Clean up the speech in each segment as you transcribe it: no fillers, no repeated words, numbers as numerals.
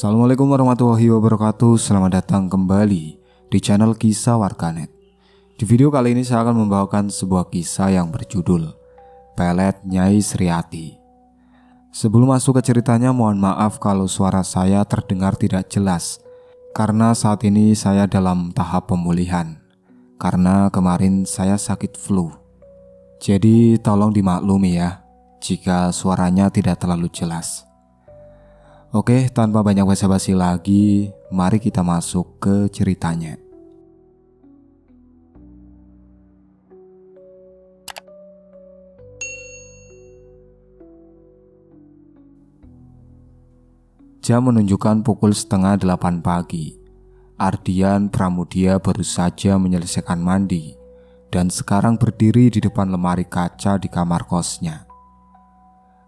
Assalamualaikum warahmatullahi wabarakatuh. Selamat datang kembali di channel Kisah Warganet. Di video kali ini saya akan membawakan sebuah kisah yang berjudul Pelet Nyai Sriati. Sebelum masuk ke ceritanya, mohon maaf kalau suara saya terdengar tidak jelas, karena saat ini saya dalam tahap pemulihan, karena kemarin saya sakit flu. Jadi tolong dimaklumi ya jika suaranya tidak terlalu jelas. Oke, tanpa banyak basa-basi lagi, mari kita masuk ke ceritanya. Jam menunjukkan pukul 7:30 pagi. Ardian Pramudia baru saja menyelesaikan mandi dan sekarang berdiri di depan lemari kaca di kamar kosnya.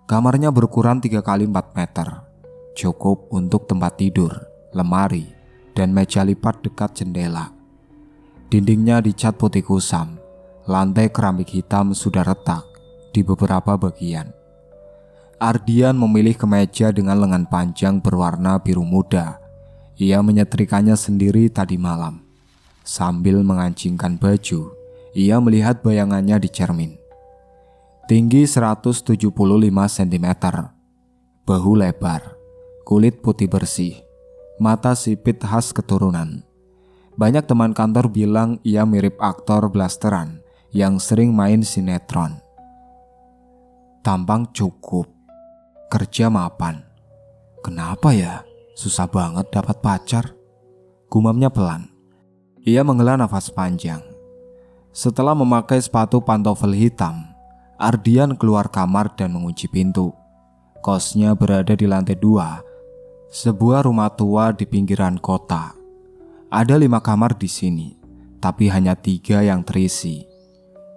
Kamarnya berukuran 3x4 meter. Cukup untuk tempat tidur, lemari, dan meja lipat dekat jendela. Dindingnya dicat putih kusam, lantai keramik hitam sudah retak di beberapa bagian. Ardian memilih kemeja dengan lengan panjang berwarna biru muda. Ia menyetrikanya sendiri tadi malam. Sambil mengancingkan baju, ia melihat bayangannya di cermin. Tinggi 175 cm, bahu lebar, kulit putih bersih, mata sipit khas keturunan. Banyak teman kantor bilang ia mirip aktor blasteran yang sering main sinetron. Tampang cukup, kerja mapan. Kenapa ya? Susah banget dapat pacar. Gumamnya pelan. Ia menghela nafas panjang. Setelah memakai sepatu pantofel hitam, Ardian keluar kamar dan mengunci pintu. Kosnya berada di lantai 2. Sebuah rumah tua di pinggiran kota. Ada 5 kamar di sini, tapi hanya 3 yang terisi.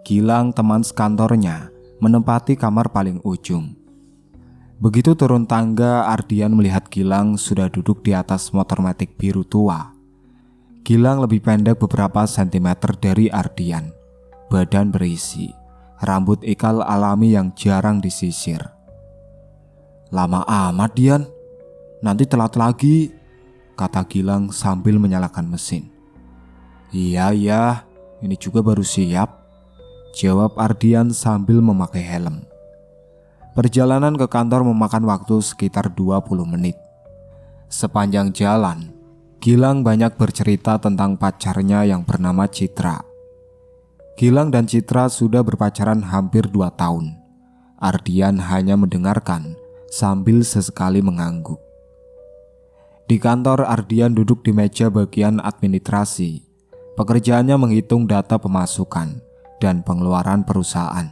Gilang, teman sekantornya, menempati kamar paling ujung. Begitu turun tangga, Ardian melihat Gilang sudah duduk di atas motor matic biru tua. Gilang lebih pendek beberapa sentimeter dari Ardian. Badan berisi, rambut ikal alami yang jarang disisir. Lama amat Dian, nanti telat lagi, kata Gilang sambil menyalakan mesin. Iya, ini juga baru siap, jawab Ardian sambil memakai helm. Perjalanan ke kantor memakan waktu sekitar 20 menit. Sepanjang jalan, Gilang banyak bercerita tentang pacarnya yang bernama Citra. Gilang dan Citra sudah berpacaran hampir 2 tahun. Ardian hanya mendengarkan sambil sesekali mengangguk. Di kantor, Ardian duduk di meja bagian administrasi. Pekerjaannya menghitung data pemasukan dan pengeluaran perusahaan.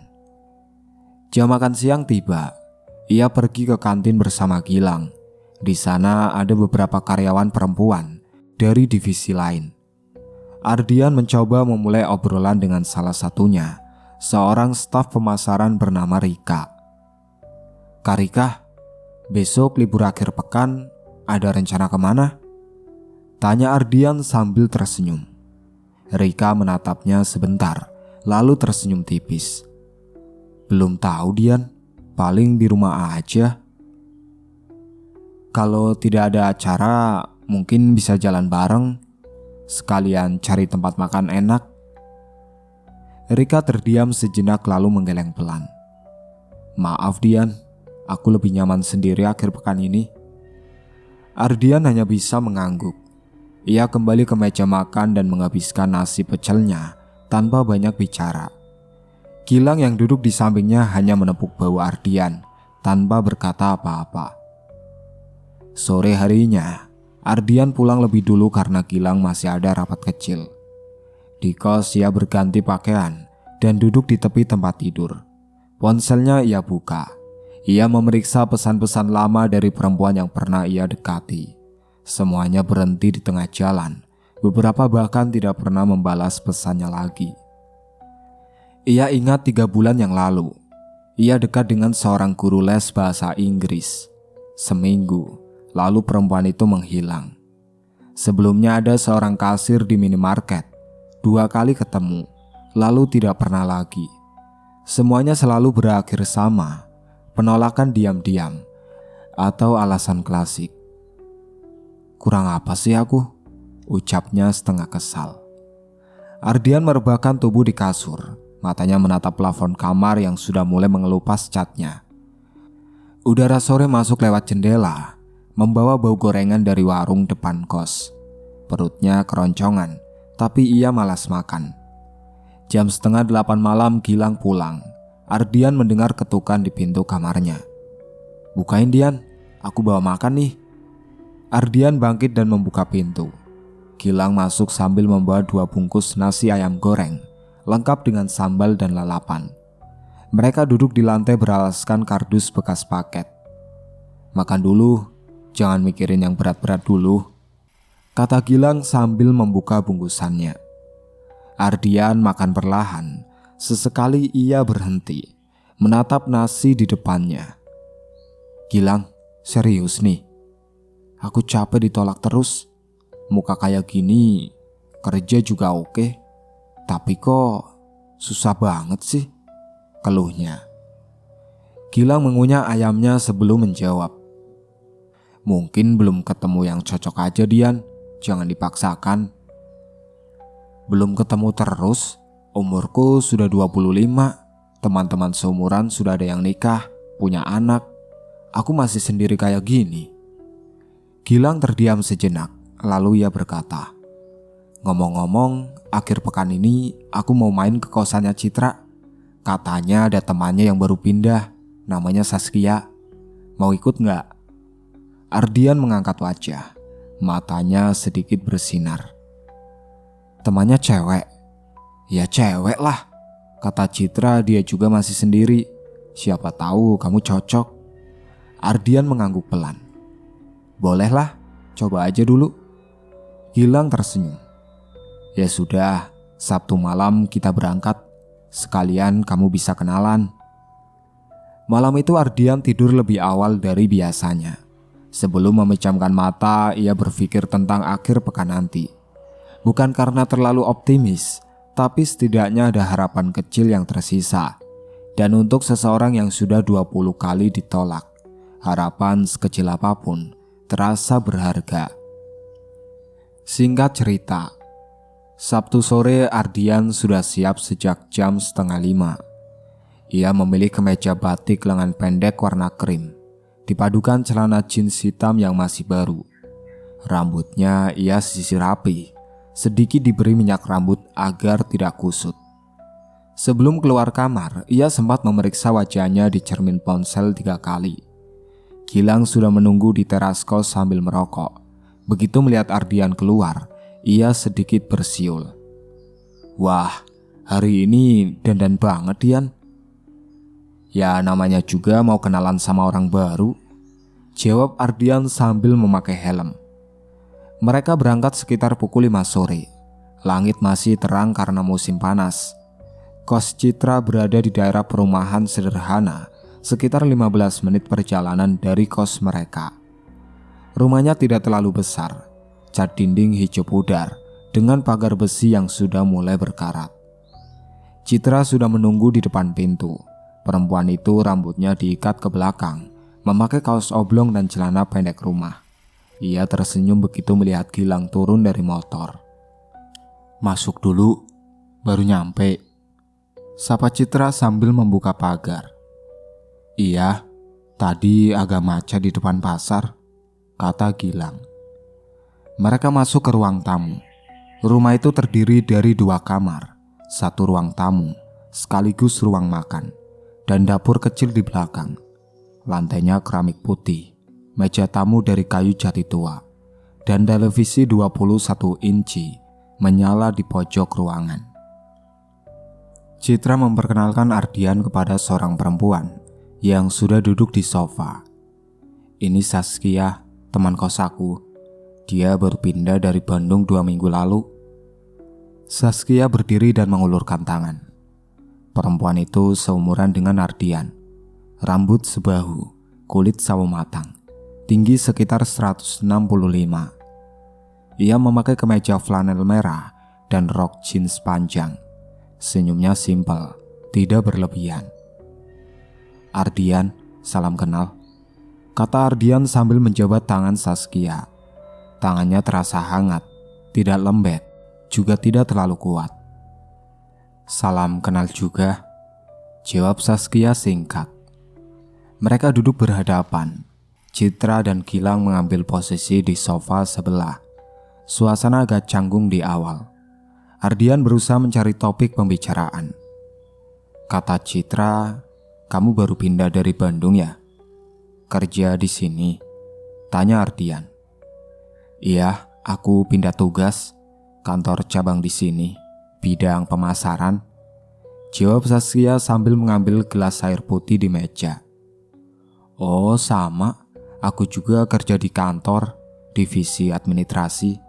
Jam makan siang tiba. Ia pergi ke kantin bersama Gilang. Di sana ada beberapa karyawan perempuan dari divisi lain. Ardian mencoba memulai obrolan dengan salah satunya, seorang staf pemasaran bernama Rika. Kak Rika, besok libur akhir pekan, ada rencana kemana? Tanya Ardian sambil tersenyum. Rika menatapnya sebentar, lalu tersenyum tipis. Belum tahu Dian, paling di rumah aja. Kalau tidak ada acara, mungkin bisa jalan bareng, sekalian cari tempat makan enak. Rika terdiam sejenak lalu menggeleng pelan. Maaf Dian, aku lebih nyaman sendiri akhir pekan ini. Ardian hanya bisa mengangguk. Ia kembali ke meja makan dan menghabiskan nasi pecelnya tanpa banyak bicara. Gilang yang duduk di sampingnya hanya menepuk bahu Ardian tanpa berkata apa-apa. Sore harinya, Ardian pulang lebih dulu karena Gilang masih ada rapat kecil. Di kos ia berganti pakaian dan duduk di tepi tempat tidur. Ponselnya ia buka. Ia memeriksa pesan-pesan lama dari perempuan yang pernah ia dekati. Semuanya berhenti di tengah jalan. Beberapa bahkan tidak pernah membalas pesannya lagi. Ia ingat 3 bulan yang lalu, ia dekat dengan seorang guru les bahasa Inggris. Seminggu, lalu perempuan itu menghilang. Sebelumnya ada seorang kasir di minimarket. 2 kali ketemu, lalu tidak pernah lagi. Semuanya selalu berakhir sama. Penolakan diam-diam atau alasan klasik. Kurang apa sih aku? Ucapnya setengah kesal. Ardian merebahkan tubuh di kasur. Matanya menatap plafon kamar yang sudah mulai mengelupas catnya. Udara sore masuk lewat jendela, membawa bau gorengan dari warung depan kos. Perutnya keroncongan, tapi ia malas makan. Jam 7:30 malam Gilang pulang. Ardian mendengar ketukan di pintu kamarnya. "Bukain, Dian, aku bawa makan nih." Ardian bangkit dan membuka pintu. Gilang masuk sambil membawa 2 bungkus nasi ayam goreng, lengkap dengan sambal dan lalapan. Mereka duduk di lantai beralaskan kardus bekas paket. "Makan dulu, jangan mikirin yang berat-berat dulu," kata Gilang sambil membuka bungkusannya. Ardian makan perlahan. Sesekali ia berhenti, menatap nasi di depannya. "Gilang, serius nih? Aku capek ditolak terus. Muka kayak gini, kerja juga oke. Tapi kok susah banget sih," keluhnya. Gilang mengunyah ayamnya sebelum menjawab. "Mungkin belum ketemu yang cocok aja, Dian. Jangan dipaksakan." "Belum ketemu terus? Umurku sudah 25. Teman-teman seumuran sudah ada yang nikah, punya anak. Aku masih sendiri kayak gini." Gilang terdiam sejenak, lalu ia berkata, "Ngomong-ngomong, akhir pekan ini aku mau main ke kosannya Citra. Katanya ada temannya yang baru pindah, namanya Saskia. Mau ikut nggak?" Ardian mengangkat wajah, matanya sedikit bersinar. "Temannya cewek?" "Ya cewek lah," kata Citra. "Dia juga masih sendiri. Siapa tahu kamu cocok." Ardian mengangguk pelan. "Bolehlah, coba aja dulu." Gilang tersenyum. "Ya sudah, Sabtu malam kita berangkat. Sekalian kamu bisa kenalan." Malam itu Ardian tidur lebih awal dari biasanya. Sebelum memejamkan mata, ia berpikir tentang akhir pekan nanti. Bukan karena terlalu optimis, tapi setidaknya ada harapan kecil yang tersisa. Dan untuk seseorang yang sudah 20 kali ditolak, harapan sekecil apapun terasa berharga. Singkat cerita, Sabtu sore Ardian sudah siap sejak jam 4:30. Ia memilih kemeja batik lengan pendek warna krim, dipadukan celana jeans hitam yang masih baru. Rambutnya ia sisir rapi, sedikit diberi minyak rambut agar tidak kusut. Sebelum keluar kamar, ia sempat memeriksa wajahnya di cermin ponsel 3 kali. Gilang sudah menunggu di teras kos sambil merokok. Begitu melihat Ardian keluar, ia sedikit bersiul. "Wah, hari ini dandan banget, Dian." "Ya namanya juga mau kenalan sama orang baru," jawab Ardian sambil memakai helm. Mereka berangkat sekitar pukul 5 sore. Langit masih terang karena musim panas. Kos Citra berada di daerah perumahan sederhana, sekitar 15 menit perjalanan dari kos mereka. Rumahnya tidak terlalu besar, cat dinding hijau pudar dengan pagar besi yang sudah mulai berkarat. Citra sudah menunggu di depan pintu. Perempuan itu rambutnya diikat ke belakang, memakai kaos oblong dan celana pendek rumah. Ia tersenyum begitu melihat Gilang turun dari motor. "Masuk dulu, baru nyampe," sapa Citra sambil membuka pagar. "Iya, tadi agak macet di depan pasar," kata Gilang. Mereka masuk ke ruang tamu. Rumah itu terdiri dari 2 kamar, 1 ruang tamu, sekaligus ruang makan, dan dapur kecil di belakang. Lantainya keramik putih, meja tamu dari kayu jati tua, dan televisi 21 inci menyala di pojok ruangan. Citra memperkenalkan Ardian kepada seorang perempuan yang sudah duduk di sofa. "Ini Saskia, teman kos aku. Dia baru pindah dari Bandung 2 minggu lalu." Saskia berdiri dan mengulurkan tangan. Perempuan itu seumuran dengan Ardian. Rambut sebahu, kulit sawo matang, tinggi sekitar 165. Ia memakai kemeja flanel merah dan rok jeans panjang. Senyumnya simpel, tidak berlebihan. "Ardian, salam kenal," kata Ardian sambil menjabat tangan Saskia. Tangannya terasa hangat, tidak lembek, juga tidak terlalu kuat. "Salam kenal juga," jawab Saskia singkat. Mereka duduk berhadapan. Citra dan Gilang mengambil posisi di sofa sebelah. Suasana agak canggung di awal. Ardian berusaha mencari topik pembicaraan. Kata Citra, "Kamu baru pindah dari Bandung ya? Kerja di sini?" tanya Ardian. "Iya, aku pindah tugas. Kantor cabang di sini, bidang pemasaran," jawab Saskia sambil mengambil gelas air putih di meja. "Oh sama, aku juga kerja di kantor, divisi administrasi."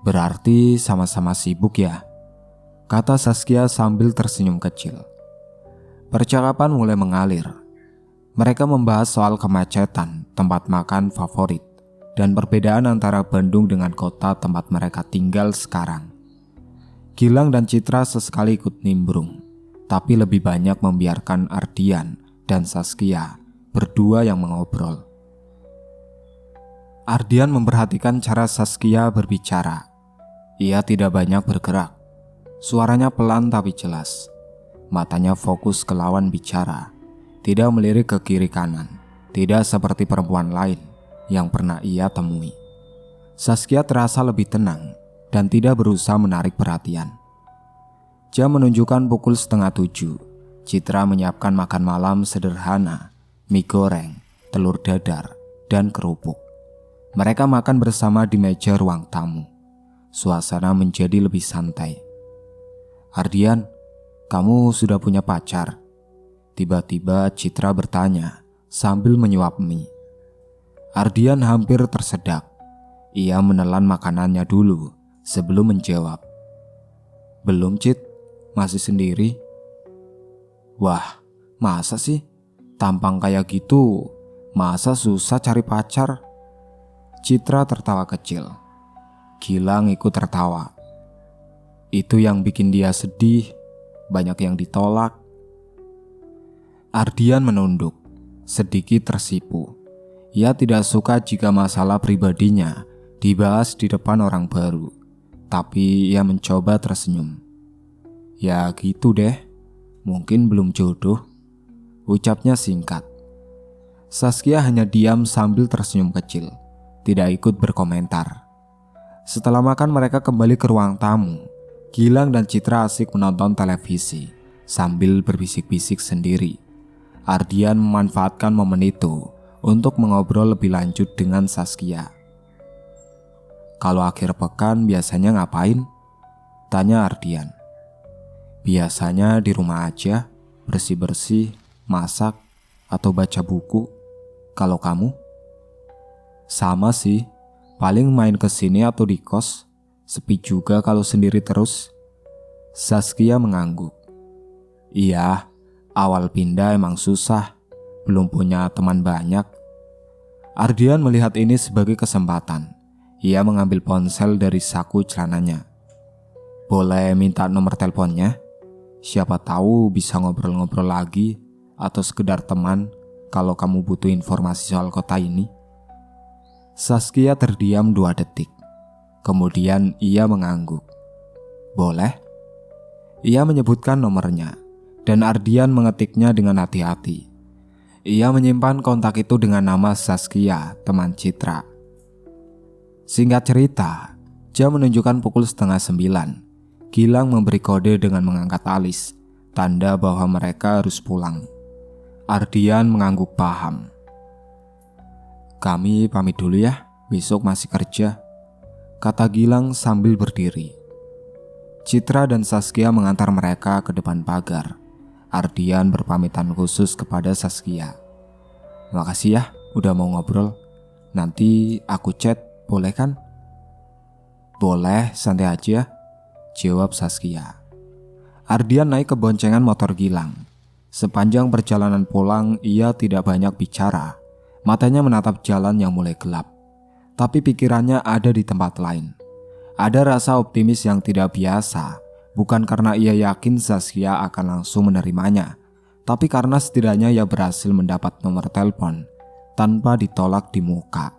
"Berarti sama-sama sibuk ya?" kata Saskia sambil tersenyum kecil. Percakapan mulai mengalir. Mereka membahas soal kemacetan, tempat makan favorit, dan perbedaan antara Bandung dengan kota tempat mereka tinggal sekarang. Gilang dan Citra sesekali ikut nimbrung, tapi lebih banyak membiarkan Ardian dan Saskia berdua yang mengobrol. Ardian memperhatikan cara Saskia berbicara. Ia tidak banyak bergerak. Suaranya pelan tapi jelas. Matanya fokus ke lawan bicara, tidak melirik ke kiri kanan, tidak seperti perempuan lain yang pernah ia temui. Saskia terasa lebih tenang dan tidak berusaha menarik perhatian. Jam menunjukkan pukul 6:30. Citra menyiapkan makan malam sederhana, mie goreng, telur dadar, dan kerupuk. Mereka makan bersama di meja ruang tamu. Suasana menjadi lebih santai. "Ardian, kamu sudah punya pacar?" tiba-tiba Citra bertanya sambil menyuap mie. Ardian hampir tersedak. Ia menelan makanannya dulu sebelum menjawab. "Belum, Cit, masih sendiri." "Wah, masa sih? Tampang kayak gitu, masa susah cari pacar?" Citra tertawa kecil. Gilang ikut tertawa. Itu yang bikin dia sedih, banyak yang ditolak. Ardian menunduk, sedikit tersipu. Ia tidak suka jika masalah pribadinya dibahas di depan orang baru, tapi ia mencoba tersenyum. "Ya gitu deh, mungkin belum jodoh," ucapnya singkat. Saskia hanya diam sambil tersenyum kecil, tidak ikut berkomentar. Setelah makan mereka kembali ke ruang tamu. Gilang dan Citra asik menonton televisi sambil berbisik-bisik sendiri. Ardian memanfaatkan momen itu untuk mengobrol lebih lanjut dengan Saskia. "Kalau akhir pekan biasanya ngapain?" tanya Ardian. "Biasanya di rumah aja, bersih-bersih, masak, atau baca buku. Kalau kamu?" "Sama sih, paling main ke sini atau di kos. Sepi juga kalau sendiri terus." Saskia mengangguk. "Iya, awal pindah emang susah, belum punya teman banyak." Ardian melihat ini sebagai kesempatan. Ia mengambil ponsel dari saku celananya. "Boleh minta nomor teleponnya? Siapa tahu bisa ngobrol-ngobrol lagi atau sekedar teman kalau kamu butuh informasi soal kota ini." Saskia terdiam 2 detik. Kemudian ia mengangguk. "Boleh." Ia menyebutkan nomornya, dan Ardian mengetiknya dengan hati-hati. Ia menyimpan kontak itu dengan nama Saskia, teman Citra. Singkat cerita, jam menunjukkan pukul 8:30. Gilang memberi kode dengan mengangkat alis, tanda bahwa mereka harus pulang. Ardian mengangguk paham. "Kami pamit dulu ya, besok masih kerja," kata Gilang sambil berdiri. Citra dan Saskia mengantar mereka ke depan pagar. Ardian berpamitan khusus kepada Saskia. "Makasih ya udah mau ngobrol. Nanti aku chat, boleh kan?" "Boleh, santai aja," jawab Saskia. Ardian naik ke boncengan motor Gilang. Sepanjang perjalanan pulang ia tidak banyak bicara. Matanya menatap jalan yang mulai gelap, tapi pikirannya ada di tempat lain. Ada rasa optimis yang tidak biasa, bukan karena ia yakin Saskia akan langsung menerimanya, tapi karena setidaknya ia berhasil mendapat nomor telepon tanpa ditolak di muka.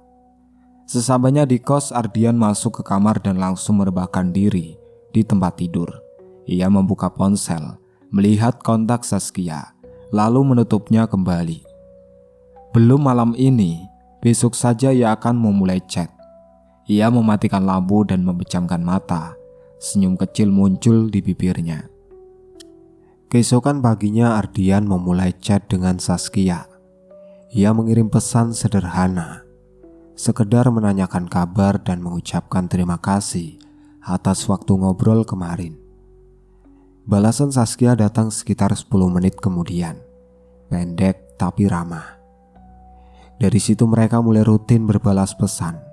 Sesampainya di kos, Ardian masuk ke kamar dan langsung merebahkan diri di tempat tidur. Ia membuka ponsel, melihat kontak Saskia, lalu menutupnya kembali. Belum malam ini, besok saja ia akan memulai chat. Ia mematikan lampu dan memejamkan mata. Senyum kecil muncul di bibirnya. Keesokan paginya Ardian memulai chat dengan Saskia. Ia mengirim pesan sederhana, sekedar menanyakan kabar dan mengucapkan terima kasih atas waktu ngobrol kemarin. Balasan Saskia datang sekitar 10 menit kemudian, pendek tapi ramah. Dari situ mereka mulai rutin berbalas pesan.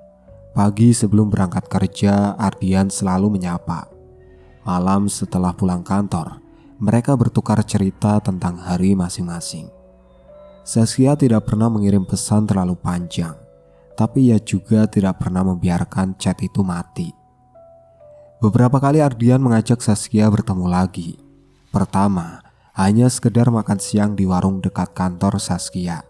Pagi sebelum berangkat kerja, Ardian selalu menyapa. Malam setelah pulang kantor, mereka bertukar cerita tentang hari masing-masing. Saskia tidak pernah mengirim pesan terlalu panjang, tapi ia juga tidak pernah membiarkan chat itu mati. Beberapa kali Ardian mengajak Saskia bertemu lagi. Pertama, hanya sekedar makan siang di warung dekat kantor Saskia.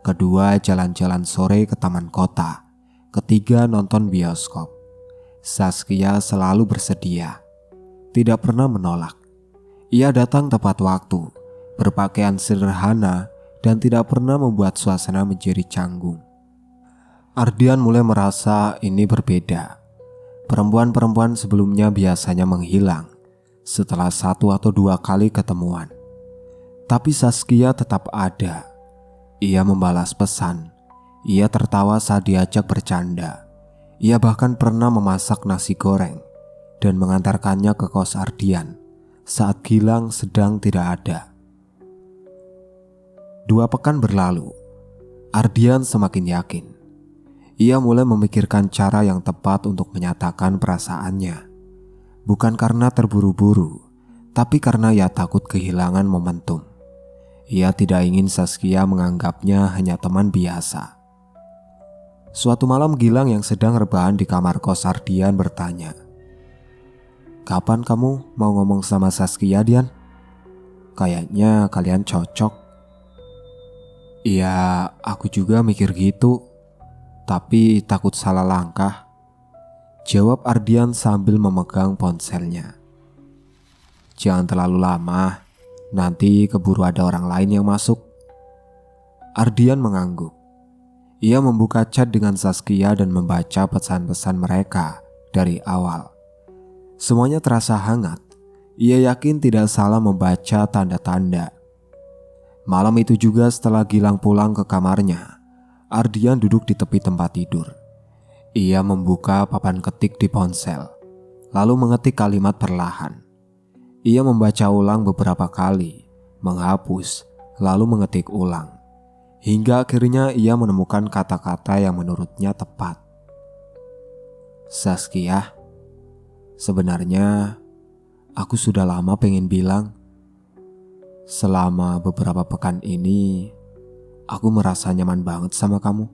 Kedua, jalan-jalan sore ke taman kota. Ketiga, nonton bioskop. Saskia selalu bersedia, tidak pernah menolak. Ia datang tepat waktu, berpakaian sederhana, dan tidak pernah membuat suasana menjadi canggung. Ardian mulai merasa ini berbeda. Perempuan-perempuan sebelumnya biasanya menghilang setelah 1 atau 2 kali ketemuan. Tapi Saskia tetap ada. Ia membalas pesan. Ia tertawa saat diajak bercanda. Ia bahkan pernah memasak nasi goreng dan mengantarkannya ke kos Ardian saat Gilang sedang tidak ada. 2 pekan berlalu, Ardian semakin yakin. Ia mulai memikirkan cara yang tepat untuk menyatakan perasaannya. Bukan karena terburu-buru, tapi karena ia takut kehilangan momentum. Ia tidak ingin Saskia menganggapnya hanya teman biasa. Suatu malam Gilang yang sedang rebahan di kamar kos Ardian bertanya, "Kapan kamu mau ngomong sama Saskia, Dian? Kayaknya kalian cocok." "Iya, aku juga mikir gitu, tapi takut salah langkah," jawab Ardian sambil memegang ponselnya. "Jangan terlalu lama, nanti keburu ada orang lain yang masuk." Ardian mengangguk. Ia membuka chat dengan Saskia dan membaca pesan-pesan mereka dari awal. Semuanya terasa hangat. Ia yakin tidak salah membaca tanda-tanda. Malam itu juga setelah Gilang pulang ke kamarnya, Ardian duduk di tepi tempat tidur. Ia membuka papan ketik di ponsel, lalu mengetik kalimat perlahan. Ia membaca ulang beberapa kali, menghapus, lalu mengetik ulang. Hingga akhirnya ia menemukan kata-kata yang menurutnya tepat. "Saskia, sebenarnya aku sudah lama pengen bilang. Selama beberapa pekan ini, aku merasa nyaman banget sama kamu.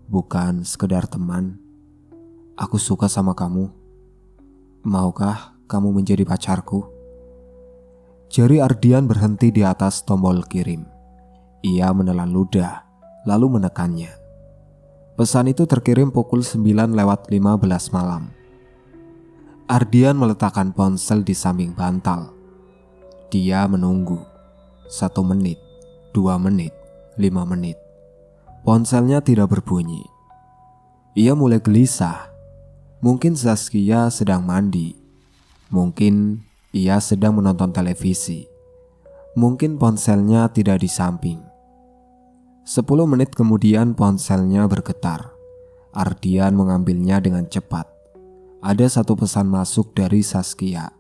Bukan sekedar teman, aku suka sama kamu. Maukah kamu menjadi pacarku?" Jari Ardian berhenti di atas tombol kirim. Ia menelan ludah, lalu menekannya. Pesan itu terkirim pukul 9:15 malam. Ardian meletakkan ponsel di samping bantal. Dia menunggu. 1 menit, 2 menit, 5 menit. Ponselnya tidak berbunyi. Ia mulai gelisah. Mungkin Saskia sedang mandi. Mungkin ia sedang menonton televisi. Mungkin ponselnya tidak di samping. 10 menit kemudian ponselnya bergetar. Ardian mengambilnya dengan cepat. Ada 1 pesan masuk dari Saskia.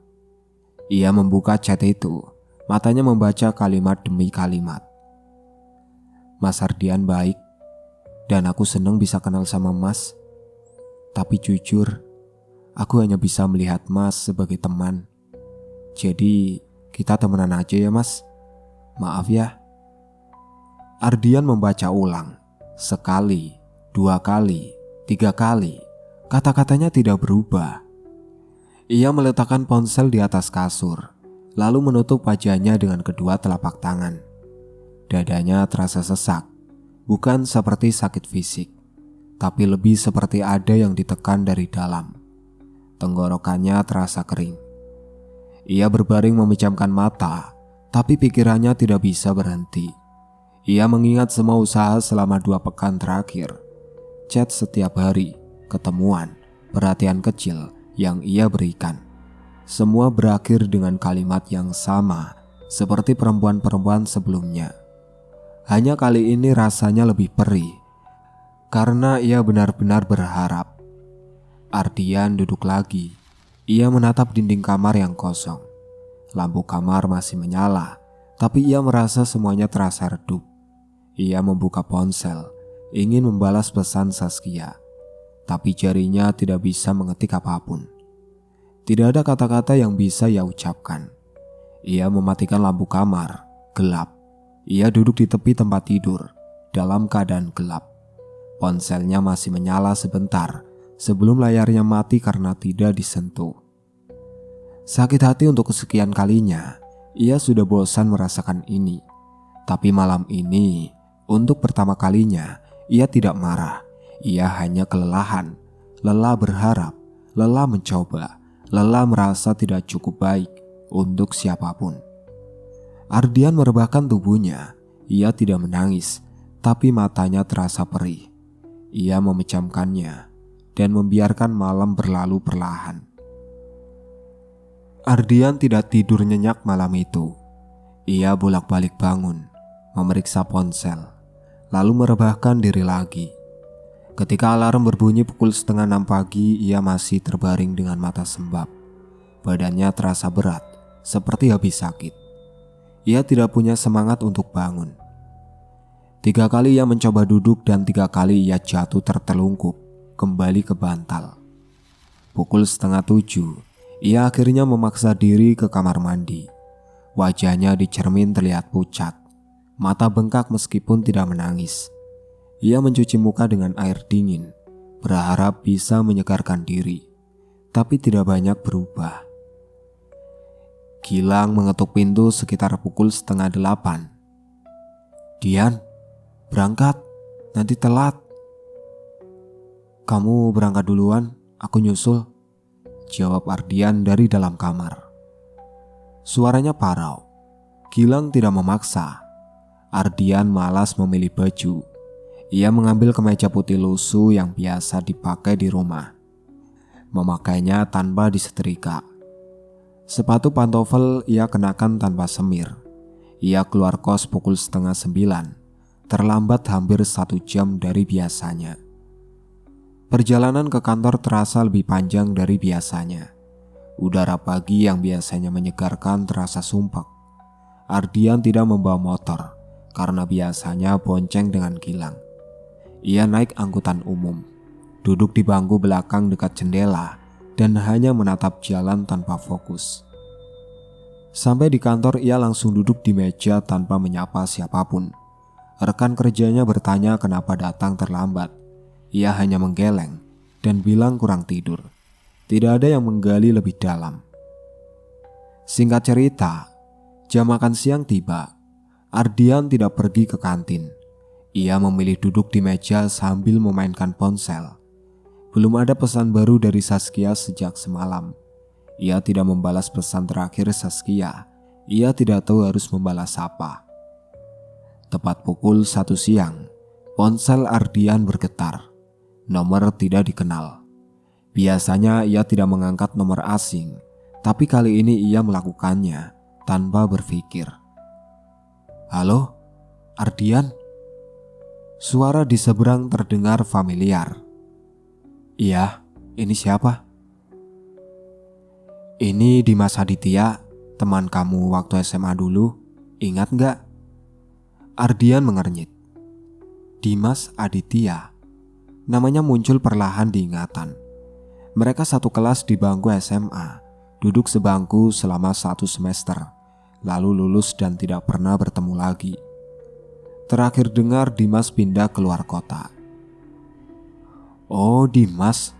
Ia membuka chat itu, matanya membaca kalimat demi kalimat. "Mas Ardian baik, dan aku senang bisa kenal sama Mas. Tapi jujur, aku hanya bisa melihat Mas sebagai teman. Jadi kita temenan aja ya Mas. Maaf ya." Ardian membaca ulang. 1, 2 kali, 3 kali. Kata-katanya tidak berubah. Ia meletakkan ponsel di atas kasur, lalu menutup wajahnya dengan kedua telapak tangan. Dadanya terasa sesak, bukan seperti sakit fisik, tapi lebih seperti ada yang ditekan dari dalam. Tenggorokannya terasa kering. Ia berbaring memejamkan mata, tapi pikirannya tidak bisa berhenti. Ia mengingat semua usaha selama 2 pekan terakhir. Chat setiap hari, ketemuan, perhatian kecil yang ia berikan. Semua berakhir dengan kalimat yang sama seperti perempuan-perempuan sebelumnya. Hanya kali ini rasanya lebih perih, karena ia benar-benar berharap. Ardian duduk lagi. Ia menatap dinding kamar yang kosong. Lampu kamar masih menyala, tapi ia merasa semuanya terasa redup. Ia membuka ponsel, ingin membalas pesan Saskia, tapi jarinya tidak bisa mengetik apapun. Tidak ada kata-kata yang bisa ia ucapkan. Ia mematikan lampu kamar, gelap. Ia duduk di tepi tempat tidur, dalam keadaan gelap. Ponselnya masih menyala sebentar, sebelum layarnya mati karena tidak disentuh. Sakit hati untuk kesekian kalinya, ia sudah bosan merasakan ini. Tapi malam ini, untuk pertama kalinya, ia tidak marah. Ia hanya kelelahan, lelah berharap, lelah mencoba, lelah merasa tidak cukup baik untuk siapapun. Ardian merebahkan tubuhnya. Ia tidak menangis, tapi matanya terasa perih. Ia memejamkannya dan membiarkan malam berlalu perlahan. Ardian tidak tidur nyenyak malam itu. Ia bolak-balik bangun, memeriksa ponsel, lalu merebahkan diri lagi. Ketika alarm berbunyi pukul 5:30 pagi, ia masih terbaring dengan mata sembab. Badannya terasa berat, seperti habis sakit. Ia tidak punya semangat untuk bangun. 3 kali ia mencoba duduk dan 3 kali ia jatuh tertelungkup, kembali ke bantal. Pukul 6:30, ia akhirnya memaksa diri ke kamar mandi. Wajahnya di cermin terlihat pucat, mata bengkak meskipun tidak menangis. Ia mencuci muka dengan air dingin, berharap bisa menyegarkan diri, tapi tidak banyak berubah. Gilang mengetuk pintu sekitar pukul 7:30. "Dian, berangkat, nanti telat." "Kamu berangkat duluan, aku nyusul," jawab Ardian dari dalam kamar. Suaranya parau. Gilang tidak memaksa. Ardian malas memilih baju. Ia mengambil kemeja putih lusuh yang biasa dipakai di rumah, memakainya tanpa disetrika. Sepatu pantofel ia kenakan tanpa semir. Ia keluar kos pukul 8:30, terlambat hampir 1 jam dari biasanya. Perjalanan ke kantor terasa lebih panjang dari biasanya. Udara pagi yang biasanya menyegarkan terasa sumpek. Ardian tidak membawa motor karena biasanya bonceng dengan Gilang. Ia naik angkutan umum, duduk di bangku belakang dekat jendela dan hanya menatap jalan tanpa fokus. Sampai di kantor ia langsung duduk di meja tanpa menyapa siapapun. Rekan kerjanya bertanya kenapa datang terlambat. Ia hanya menggeleng dan bilang kurang tidur. Tidak ada yang menggali lebih dalam. Singkat cerita, jam makan siang tiba. Ardian tidak pergi ke kantin. Ia memilih duduk di meja sambil memainkan ponsel. Belum ada pesan baru dari Saskia sejak semalam. Ia tidak membalas pesan terakhir Saskia. Ia tidak tahu harus membalas apa. Tepat pukul 1 siang, ponsel Ardian bergetar. Nomor tidak dikenal. Biasanya ia tidak mengangkat nomor asing, tapi kali ini ia melakukannya tanpa berpikir. "Halo, Ardian?" Suara di seberang terdengar familiar. "Iya, ini siapa?" "Ini Dimas Aditya, teman kamu waktu SMA dulu. Ingat gak?" Ardian mengernyit. Dimas Aditya. Namanya muncul perlahan di ingatan. Mereka satu kelas di bangku SMA, duduk sebangku selama 1 semester, lalu lulus dan tidak pernah bertemu lagi. Terakhir dengar Dimas pindah keluar kota. "Oh Dimas,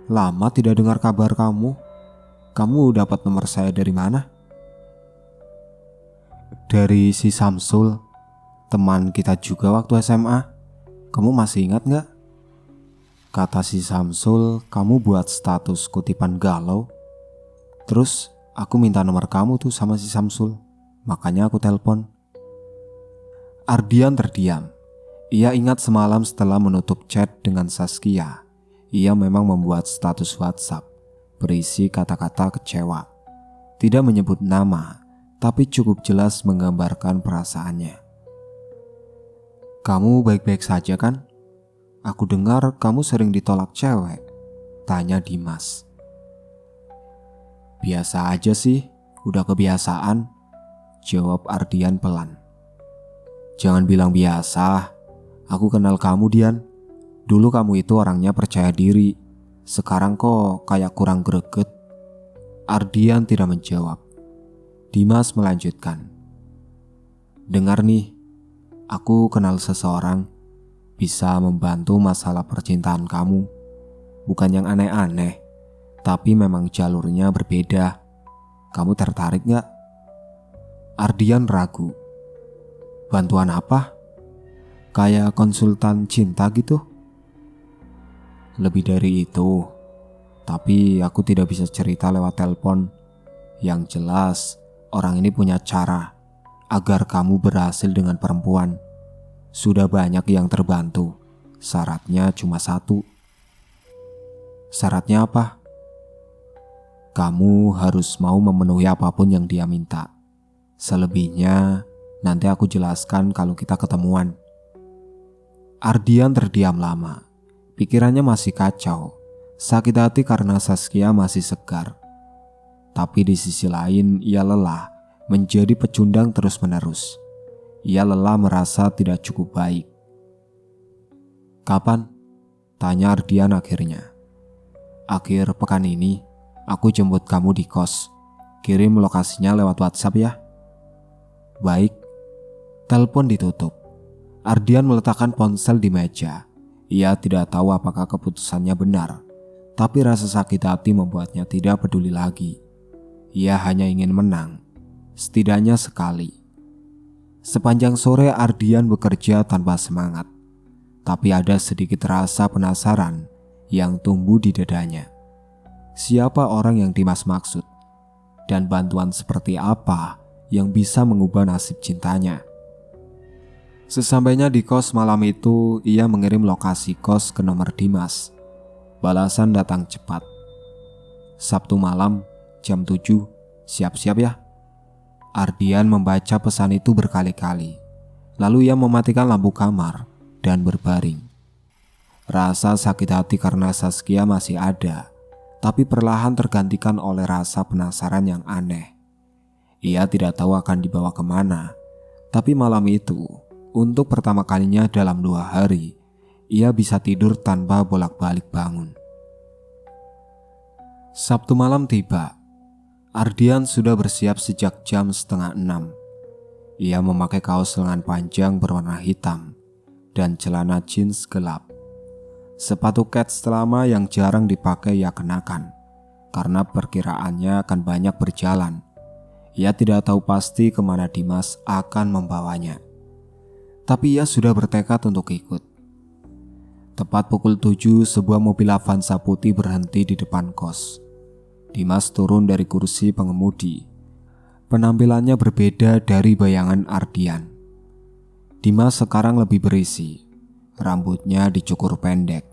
lama tidak dengar kabar kamu. Kamu dapat nomor saya dari mana?" "Dari si Samsul, teman kita juga waktu SMA. Kamu masih ingat gak?" Kata si Samsul, kamu buat status kutipan galau. Terus aku minta nomor kamu tuh sama si Samsul, makanya aku telepon. Ardian terdiam. Ia ingat semalam setelah menutup chat dengan Saskia, ia memang membuat status WhatsApp berisi kata-kata kecewa. Tidak menyebut nama, tapi cukup jelas menggambarkan perasaannya. Kamu baik-baik saja kan? Aku dengar kamu sering ditolak cewek, tanya Dimas. Biasa aja sih, udah kebiasaan, jawab Ardian pelan. Jangan bilang biasa, aku kenal kamu Dian. Dulu kamu itu orangnya percaya diri, sekarang kok kayak kurang greget. Ardian tidak menjawab. Dimas melanjutkan. Dengar nih, aku kenal seseorang bisa membantu masalah percintaan kamu. Bukan yang aneh-aneh, tapi memang jalurnya berbeda. Kamu tertarik gak? Ardian ragu. Bantuan apa? Kayak konsultan cinta gitu? Lebih dari itu, tapi aku tidak bisa cerita lewat telepon. Yang jelas, orang ini punya cara agar kamu berhasil dengan perempuan. Sudah banyak yang terbantu, syaratnya cuma satu. Syaratnya apa? Kamu harus mau memenuhi apapun yang dia minta. Selebihnya nanti aku jelaskan kalau kita ketemuan. Ardian terdiam lama. Pikirannya masih kacau. Sakit hati karena Saskia masih segar. Tapi di sisi lain ia lelah menjadi pecundang terus-menerus. Ia lelah merasa tidak cukup baik. Kapan? Tanya Ardian akhirnya. Akhir pekan ini, aku jemput kamu di kos. Kirim lokasinya lewat WhatsApp ya. Baik. Telepon ditutup. Ardian meletakkan ponsel di meja. Ia tidak tahu apakah keputusannya benar, tapi rasa sakit hati membuatnya tidak peduli lagi. Ia hanya ingin menang, setidaknya sekali. Sepanjang sore Ardian bekerja tanpa semangat, tapi ada sedikit rasa penasaran yang tumbuh di dadanya. Siapa orang yang Dimas maksud? Dan bantuan seperti apa yang bisa mengubah nasib cintanya? Sesampainya di kos malam itu, ia mengirim lokasi kos ke nomor Dimas. Balasan datang cepat. Sabtu malam, jam 7, siap-siap ya. Ardian membaca pesan itu berkali-kali. Lalu ia mematikan lampu kamar dan berbaring. Rasa sakit hati karena Saskia masih ada, tapi perlahan tergantikan oleh rasa penasaran yang aneh. Ia tidak tahu akan dibawa kemana, tapi malam itu, untuk pertama kalinya dalam 2 hari, ia bisa tidur tanpa bolak-balik bangun. Sabtu malam tiba. Ardian sudah bersiap sejak jam 5:30. Ia memakai kaos lengan panjang berwarna hitam dan celana jeans gelap. Sepatu kets lama yang jarang dipakai ia kenakan, karena perkiraannya akan banyak berjalan. Ia tidak tahu pasti kemana Dimas akan membawanya. Tapi ia sudah bertekad untuk ikut. Tepat pukul 7, sebuah mobil Avanza putih berhenti di depan kos. Dimas turun dari kursi pengemudi. Penampilannya berbeda dari bayangan Ardian. Dimas sekarang lebih berisi. Rambutnya dicukur pendek,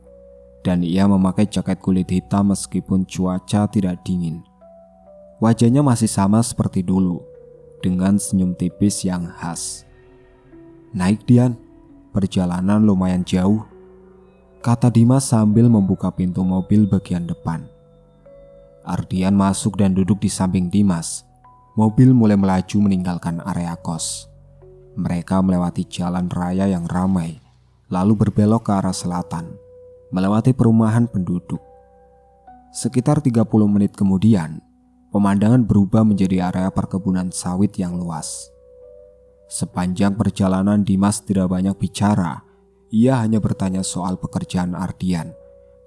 dan ia memakai jaket kulit hitam meskipun cuaca tidak dingin. Wajahnya masih sama seperti dulu, dengan senyum tipis yang khas. Naik Dian, perjalanan lumayan jauh, kata Dimas sambil membuka pintu mobil bagian depan. Ardian masuk dan duduk di samping Dimas. Mobil mulai melaju meninggalkan area kos. Mereka melewati jalan raya yang ramai, lalu berbelok ke arah selatan, melewati perumahan penduduk. Sekitar 30 menit kemudian, pemandangan berubah menjadi area perkebunan sawit yang luas. Sepanjang perjalanan Dimas tidak banyak bicara. Ia hanya bertanya soal pekerjaan Ardian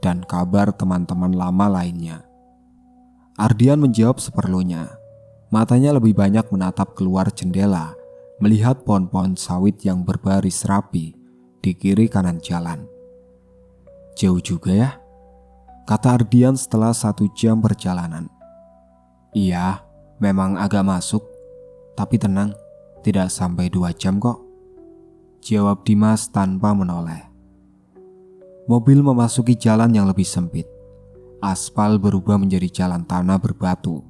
dan kabar teman-teman lama lainnya. Ardian menjawab seperlunya. Matanya lebih banyak menatap keluar jendela, melihat pohon-pohon sawit yang berbaris rapi di kiri kanan jalan. Jauh juga ya, kata Ardian setelah 1 jam perjalanan. Iya, memang agak masuk, tapi tenang, tidak sampai 2 jam kok, jawab Dimas tanpa menoleh. Mobil memasuki jalan yang lebih sempit. Aspal berubah menjadi jalan tanah berbatu.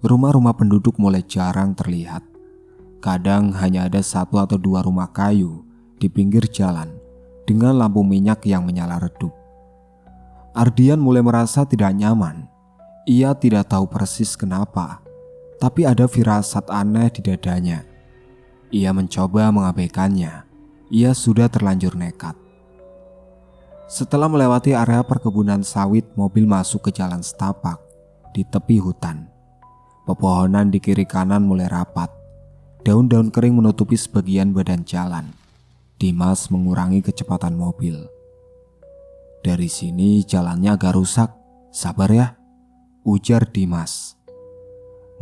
Rumah-rumah penduduk mulai jarang terlihat. Kadang hanya ada 1 atau 2 rumah kayu di pinggir jalan dengan lampu minyak yang menyala redup. Ardian mulai merasa tidak nyaman. Ia tidak tahu persis kenapa, tapi ada firasat aneh di dadanya. Ia mencoba mengabaikannya. Ia sudah terlanjur nekat. Setelah melewati area perkebunan sawit, mobil masuk ke jalan setapak di tepi hutan. Pepohonan di kiri kanan mulai rapat. Daun-daun kering menutupi sebagian badan jalan. Dimas mengurangi kecepatan mobil. Dari sini jalannya agak rusak, sabar ya, ujar Dimas.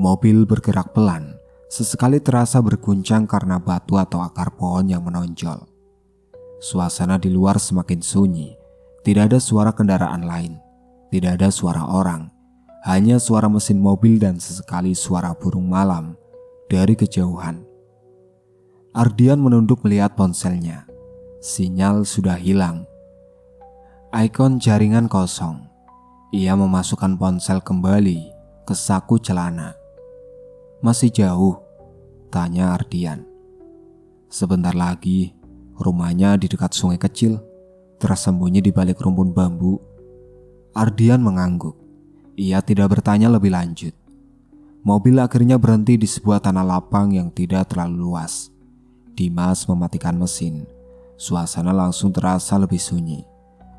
Mobil bergerak pelan, sesekali terasa berguncang karena batu atau akar pohon yang menonjol. Suasana di luar semakin sunyi, tidak ada suara kendaraan lain, tidak ada suara orang, hanya suara mesin mobil dan sesekali suara burung malam dari kejauhan. Ardian menunduk melihat ponselnya. Sinyal sudah hilang. Ikon jaringan kosong. Ia memasukkan ponsel kembali ke saku celana. Masih jauh? Tanya Ardian. Sebentar lagi, rumahnya di dekat sungai kecil, tersembunyi di balik rumpun bambu. Ardian mengangguk. Ia tidak bertanya lebih lanjut. Mobil akhirnya berhenti di sebuah tanah lapang yang tidak terlalu luas. Dimas mematikan mesin. Suasana langsung terasa lebih sunyi.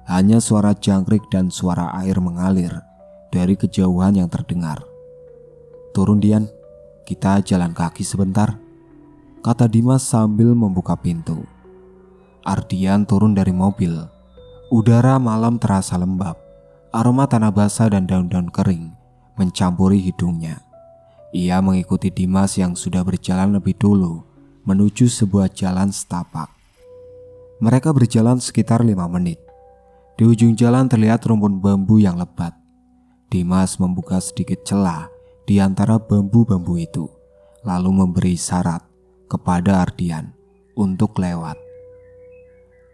Hanya suara jangkrik dan suara air mengalir dari kejauhan yang terdengar. Turun Dian, kita jalan kaki sebentar, kata Dimas sambil membuka pintu. Ardian turun dari mobil. Udara malam terasa lembab. Aroma tanah basah dan daun-daun kering mencampuri hidungnya. Ia mengikuti Dimas yang sudah berjalan lebih dulu menuju sebuah jalan setapak. Mereka berjalan sekitar 5 menit. Di ujung jalan terlihat rumpun bambu yang lebat. Dimas membuka sedikit celah di antara bambu-bambu itu, lalu memberi isyarat kepada Ardian untuk lewat.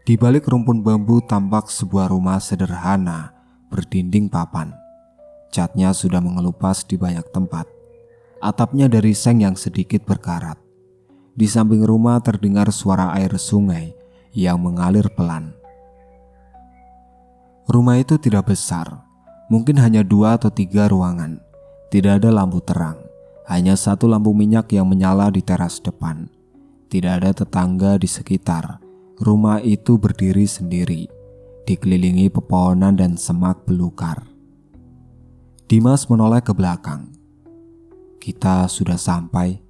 Di balik rumpun bambu tampak sebuah rumah sederhana berdinding papan. Catnya sudah mengelupas di banyak tempat. Atapnya dari seng yang sedikit berkarat. Di samping rumah terdengar suara air sungai yang mengalir pelan. Rumah itu tidak besar, mungkin hanya 2 atau 3 ruangan. Tidak ada lampu terang, hanya 1 lampu minyak yang menyala di teras depan. Tidak ada tetangga di sekitar. Rumah itu berdiri sendiri, dikelilingi pepohonan dan semak belukar. Dimas menoleh ke belakang. Kita sudah sampai.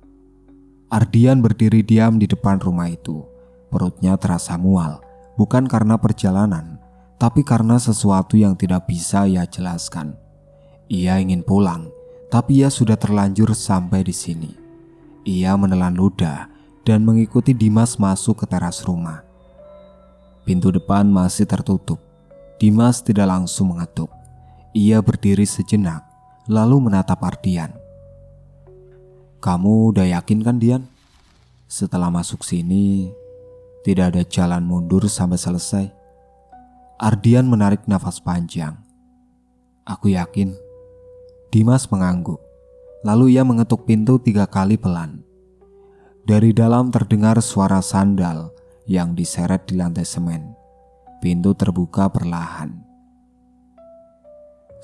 Ardian berdiri diam di depan rumah itu. Perutnya terasa mual, bukan karena perjalanan, tapi karena sesuatu yang tidak bisa ia jelaskan. Ia ingin pulang, tapi ia sudah terlanjur sampai di sini. Ia menelan ludah dan mengikuti Dimas masuk ke teras rumah. Pintu depan masih tertutup. Dimas tidak langsung mengetuk. Ia berdiri sejenak, lalu menatap Ardian. Kamu udah yakin kan Dian? Setelah masuk sini, tidak ada jalan mundur sampai selesai. Ardian menarik nafas panjang. Aku yakin. Dimas mengangguk. Lalu ia mengetuk pintu 3 kali pelan. Dari dalam terdengar suara sandal yang diseret di lantai semen. Pintu terbuka perlahan.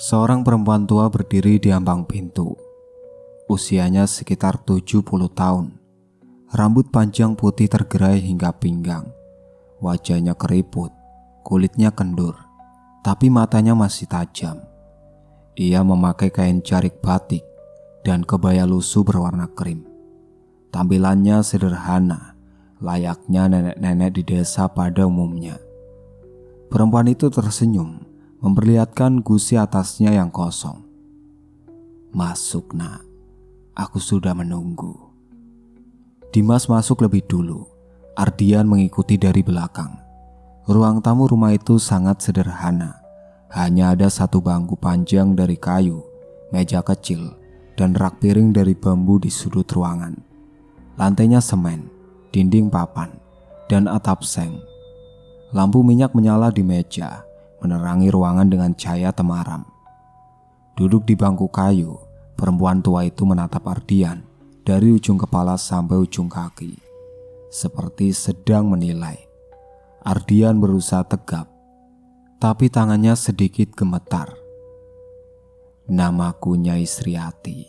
Seorang perempuan tua berdiri di ambang pintu. Usianya sekitar 70 tahun. Rambut panjang putih tergerai hingga pinggang. Wajahnya keriput, kulitnya kendur, tapi matanya masih tajam. Ia memakai kain jarik batik dan kebaya lusuh berwarna krim. Tampilannya sederhana, layaknya nenek-nenek di desa pada umumnya. Perempuan itu tersenyum, memperlihatkan gusi atasnya yang kosong. Masuk nak, aku sudah menunggu. Dimas masuk lebih dulu. Ardian mengikuti dari belakang. Ruang tamu rumah itu sangat sederhana. Hanya ada satu bangku panjang dari kayu, meja kecil, dan rak piring dari bambu di sudut ruangan. Lantainya semen, dinding papan, dan atap seng. Lampu minyak menyala di meja, menerangi ruangan dengan cahaya temaram. Duduk di bangku kayu, perempuan tua itu menatap Ardian dari ujung kepala sampai ujung kaki, seperti sedang menilai. Ardian berusaha tegap, tapi tangannya sedikit gemetar. "Namaku Nyai Sriati,"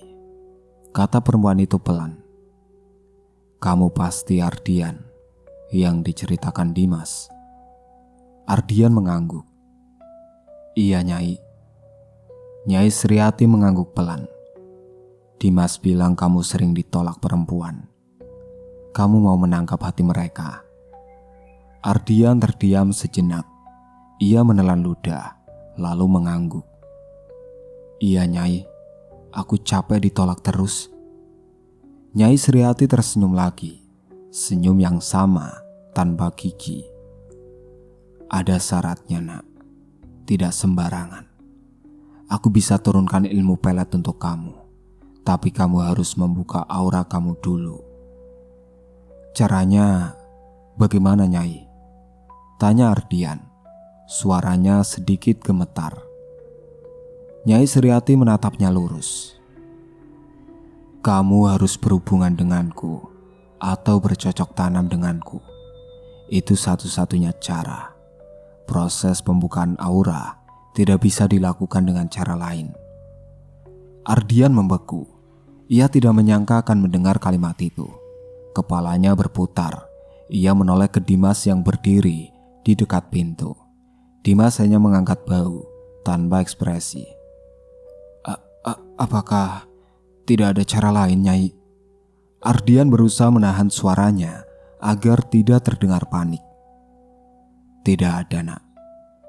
kata perempuan itu pelan. "Kamu pasti Ardian yang diceritakan Dimas?" Ardian mengangguk. "Iya, Nyai." Nyai Sriati mengangguk pelan. "Dimas bilang kamu sering ditolak perempuan. Kamu mau menangkap hati mereka." Ardian terdiam sejenak. Ia menelan ludah, lalu mengangguk. "Iya, Nyai, aku capek ditolak terus." Nyai Sriati tersenyum lagi, senyum yang sama, tanpa gigi. "Ada syaratnya, Nak. Tidak sembarangan. Aku bisa turunkan ilmu pelet untuk kamu, tapi kamu harus membuka aura kamu dulu." "Caranya bagaimana, Nyai?" tanya Ardian. Suaranya sedikit gemetar. Nyai Sriati menatapnya lurus. "Kamu harus berhubungan denganku atau bercocok tanam denganku. Itu satu-satunya cara. Proses pembukaan aura tidak bisa dilakukan dengan cara lain." Ardian membeku. Ia tidak menyangka akan mendengar kalimat itu. Kepalanya berputar. Ia menoleh ke Dimas yang berdiri di dekat pintu. Dimas hanya mengangkat bahu tanpa ekspresi. Apakah tidak ada cara lain, Nyai?" Ardian berusaha menahan suaranya agar tidak terdengar panik. "Tidak ada, Nak.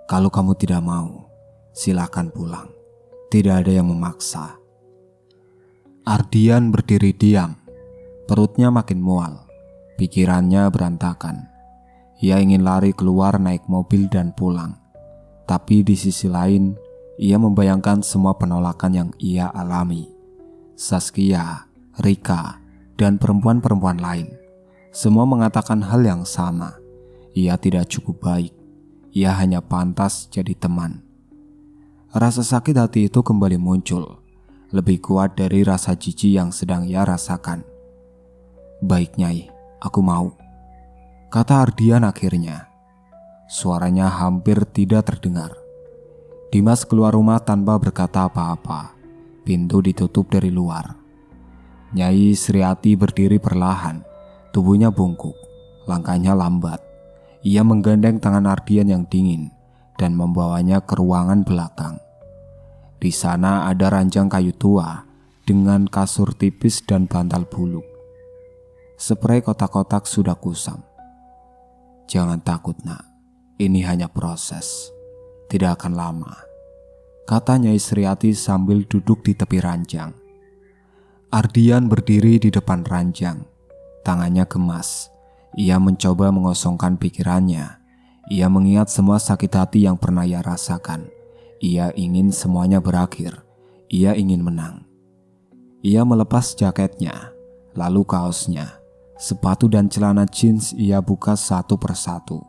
Kalau kamu tidak mau, silakan pulang. Tidak ada yang memaksa." Ardian berdiri diam. Perutnya makin mual. Pikirannya berantakan. Ia ingin lari keluar naik mobil dan pulang. Tapi di sisi lain, ia membayangkan semua penolakan yang ia alami. Saskia, Rika, dan perempuan-perempuan lain. Semua mengatakan hal yang sama. Ia tidak cukup baik. Ia hanya pantas jadi teman. Rasa sakit hati itu kembali muncul. Lebih kuat dari rasa jijik yang sedang ia rasakan. "Baik, Nyai, aku mau," kata Ardian akhirnya. Suaranya hampir tidak terdengar. Dimas keluar rumah tanpa berkata apa-apa. Pintu ditutup dari luar. Nyai Sriati berdiri perlahan. Tubuhnya bungkuk, langkahnya lambat. Ia menggandeng tangan Ardian yang dingin dan membawanya ke ruangan belakang. Di sana ada ranjang kayu tua dengan kasur tipis dan bantal buluk. Sprei kotak-kotak sudah kusam. "Jangan takut, Nak. Ini hanya proses. Tidak akan lama," kata Nyai Sriati sambil duduk di tepi ranjang. Ardian berdiri di depan ranjang. Tangannya gemas. Ia mencoba mengosongkan pikirannya. Ia mengingat semua sakit hati yang pernah ia rasakan. Ia ingin semuanya berakhir. Ia ingin menang. Ia melepas jaketnya, lalu kaosnya, sepatu dan celana jeans ia buka satu persatu.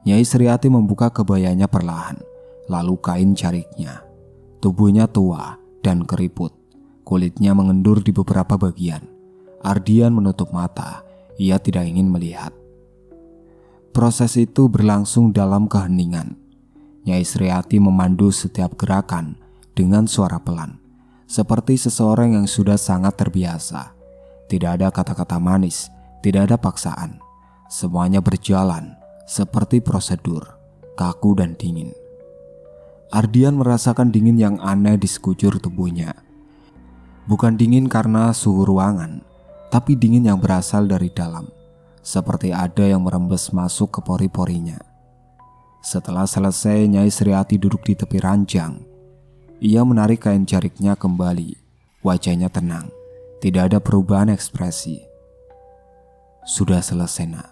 Nyai Sriati membuka kebayanya perlahan, lalu kain cariknya. Tubuhnya tua dan keriput. Kulitnya mengendur di beberapa bagian. Ardian menutup mata. Ia tidak ingin melihat. Proses itu berlangsung dalam keheningan. Nyai Sriati memandu setiap gerakan dengan suara pelan, seperti seseorang yang sudah sangat terbiasa. Tidak ada kata-kata manis, tidak ada paksaan. Semuanya berjalan seperti prosedur, kaku dan dingin. Ardian merasakan dingin yang aneh di sekujur tubuhnya. Bukan dingin karena suhu ruangan, tapi dingin yang berasal dari dalam, seperti ada yang merembes masuk ke pori-porinya. Setelah selesai, Nyai Sriati duduk di tepi ranjang. Ia menarik kain jariknya kembali. Wajahnya tenang, tidak ada perubahan ekspresi. "Sudah selesai, Nak.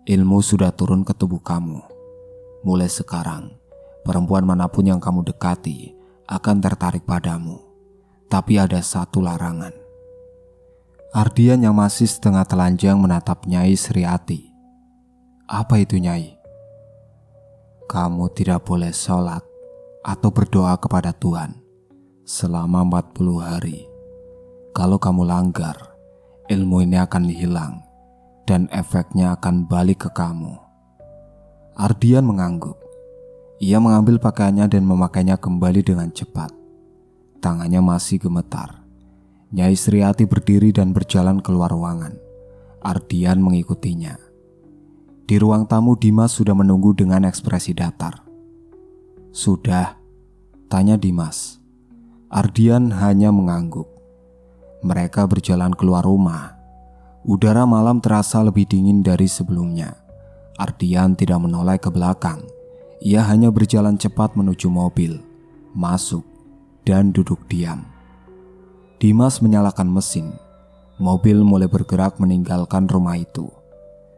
Ilmu sudah turun ke tubuh kamu. mulai sekarang, perempuan manapun yang kamu dekati akan tertarik padamu. Tapi ada satu larangan. Ardian yang masih setengah telanjang menatap Nyai Sriati. Apa itu, Nyai? Kamu tidak boleh sholat atau berdoa kepada Tuhan selama 40 hari. Kalau kamu langgar, ilmu ini akan hilang dan efeknya akan balik ke kamu. Ardian mengangguk. Ia mengambil pakaiannya dan memakainya kembali dengan cepat. Tangannya masih gemetar. Nyai Sriati berdiri dan berjalan keluar ruangan. Ardian mengikutinya. Di ruang tamu, Dimas sudah menunggu dengan ekspresi datar. Sudah? Tanya Dimas. Ardian hanya mengangguk. Mereka berjalan keluar rumah. Udara malam terasa lebih dingin dari sebelumnya. Ardian tidak menoleh ke belakang. Ia hanya berjalan cepat menuju mobil, masuk, dan duduk diam. Dimas menyalakan mesin. Mobil mulai bergerak meninggalkan rumah itu.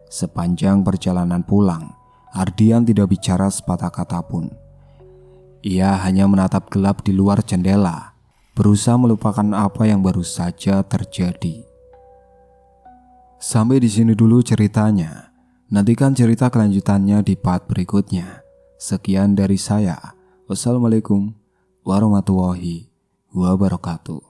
Sepanjang perjalanan pulang, Ardian tidak bicara sepatah kata pun. Ia hanya menatap gelap di luar jendela, berusaha melupakan apa yang baru saja terjadi. Sampai di sini dulu ceritanya. Nantikan cerita kelanjutannya di part berikutnya. Sekian dari saya. Wassalamualaikum warahmatullahi wabarakatuh.